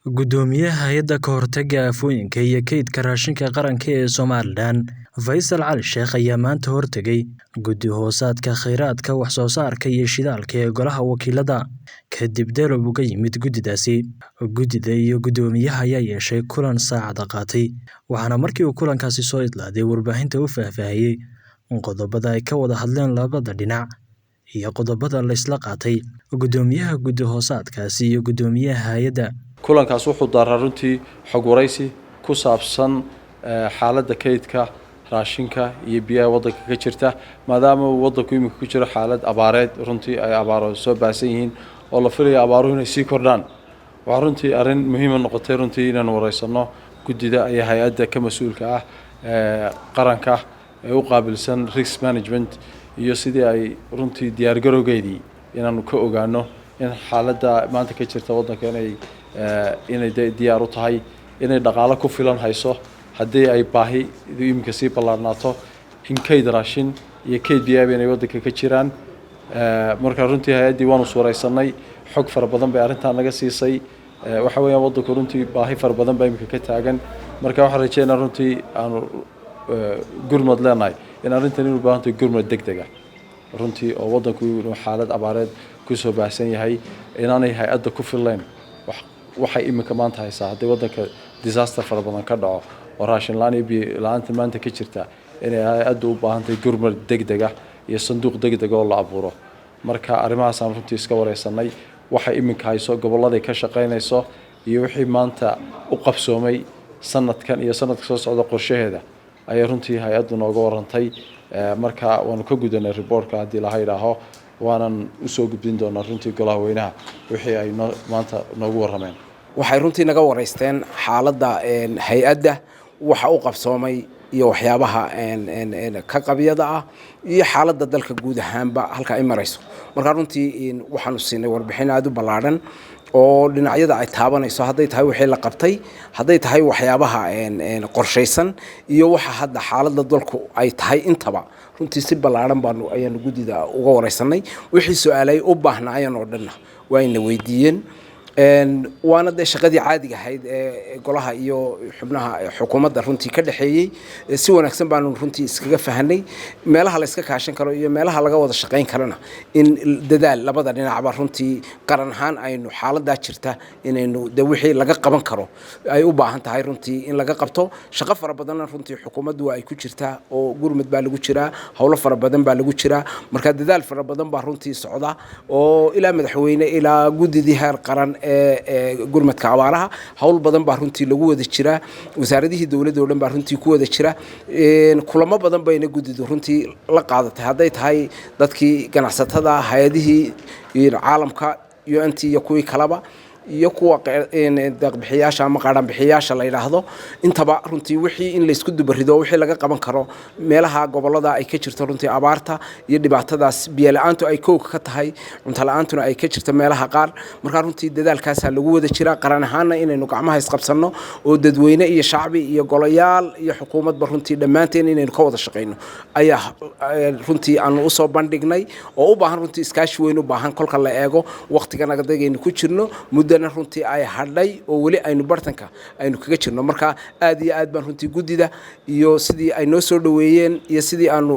Gudoomiyaha Hay'adda ka hortagga aafooyinka iyo kaydka raashinka qaranka ee Somalilan, Faysal Cali Sheekh ayaa maanta hortagay Guddi Hoosaadka Kheyraadka Wax soo saarka iyo Shidaalka ee Golaha Wakiilada. Kadib dalab uga yimid guddidaasi, guddida iyo guddoomiyaha ayaa yeeshay kulan saacada qaatay, waxaana markii uu kulankaasi soo idlaaday warbaahinta u faahfaahiyey qodobada ay ka wada hadleen labada dhinac iyo qodobada la isla qaatay. Gudoomiyaha Guddi Hoosaadkaasi iyo guddoomiyaha hay'adda kulankaas wuxuu daaraa runtii xog waraysi ku saabsan xaaladda kaydka raashinka iyo biyaha waddanka ka jirta maadaama uu waddanku imika ku jiro xaalad abaareed runtii ay abaaro soo baasan yihiin oo la filayo abaaruhu inay sii kordhaan. waxaa runtii arrin muhiim noqotay runtii inaan wareysano guddida iyo hay'adda ka mas'uulka ah qaranka ee u qaabilsan risk management iyo sidii ay runtii diyaar garowgeedii inaanu ka ogaano in xaaladda maanta ka jirta waddanka inay diyaar u tahay inay dhaqaale ku filan hayso haddii ay baahi imika sii ballaarnaato in kayd raashin iyo kayd biyaaba inay waddanka ka jiraan. marka runtii hay'addii waanu wareysanay, xog fara badan bay arrintan naga siisay. waxa weeyaan waddanku runtii baahi fara badan baa imika ka taagan, marka waxaan rajeynaa runtii aanu gurmad leenahay in arrintan inuu baahan tahay gurmad degdeg ah runtii oo waddanku inuu xaalad abaareed ku soo baahsan yahay inaanay hay'adda ku filayn waxay imika maanta haysaa haddii waddanka disaster fara badan ka dhaco oo raashin la'aan iyo biyo la'aanta maanta ka jirta inay hay'addu u baahan tahay gurmad degdeg ah iyo sanduuq degdeg oo la abuuro. marka arrimahaasaan runtii iska wareysanay, waxay imika hayso gobolladay ka shaqaynayso iyo wixii maanta u qabsoomay sanadkan iyo sanadka soo socda qorshaheeda ayay runtii hay'addu nooga warantay. marka waanu ka gudanay reportka haddii la yidhaaho, waanan u soo gudbin doonaa runtii golaha weynaha wixii ay maanta noogu warrameen. waxay runtii naga wareysteen xaaladda hay'adda waxa u qabsoomay iyo waxyaabaha ka qabyada ah iyo xaaladda dalka guud ahaanba halka ay marayso. marka runtii waxaanu siinay warbixin aad u ballaaran oo dhinacyada ay taabanayso, hadday tahay wixii la qabtay, hadday tahay waxyaabaha qorshaysan iyo waxa hadda xaaladda dalku ay tahay intaba runtii si ballaaran ayaanu guddida uga wareysanay. wixii su'aalay u baahnaayeen oo dhanna waa ina weydiiyeen. waana dee shaqadii caadiga ahayd ee golaha iyo xubnaha xukuumadda runtii ka dhaxeeyey. si wanaagsan baanu runtii iskaga fahanay meelaha la iska kaashan karo iyo meelaha laga wada shaqayn karana in dadaal labada dhinacba runtii qaran ahaan aynu xaaladdaa jirta inaynu de wixii laga qaban karo ay u baahan tahay runtii in laga qabto. shaqo fara badanna runtii xukuumaddu waa ay ku jirtaa oo gurmad baa lagu jiraa, howlo fara badan baa lagu jiraa. marka dadaal fara badan baa runtii socda oo ilaa madaxweyne ilaa guddidii heer qaran gurmadka abaaraha hawl badan baa runtii lagu wada jiraa. wasaaradihii dowladda oo dhan baa runtii ku wada jira. kulamo badan bayna guddidu runtii la qaadatay, hadday tahay dadkii ganacsatada, hay'adihii caalamka UNT iyo kuwii kaleba iyo kuwa deeq-bixiyaasha ama qaadhan-bixiyaasha la yidhaahdo. intaba runtii wixii in laysku dubarido wixii laga qaban karo meelaha gobollada ay ka jirto runtii abaarta iyo dhibaatadaas biyo la'aantu ay kowga ka tahay, cunto la'aantuna ay ka jirto meelaha qaar. markaa runtii dadaalkaasaa lagu wada jiraa qaran ahaanna inaynu gacmaha isqabsanno oo dadweyne iyo shacbi iyo golayaal iyo xukuumadba runtii dhammaanteen inaynu ka wada shaqayno ayaa runtii aanu usoo bandhignay oo u baahan runtii iskaashi weyn u baahan kolka la eego waqtigan adagaynu ku jirno muddana runtii ay hadhay oo weli aynu bartanka aynu kaga jirno. marka aad iyo aad baan runtii guddida iyo sidii ay noo soo dhaweeyeen iyo sidii aanu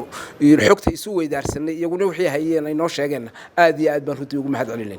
xogta isu weydaarsanay iyaguna wixii hayeen ay noo sheegeen aad iyo aad baan runtii ugu mahad celinayna.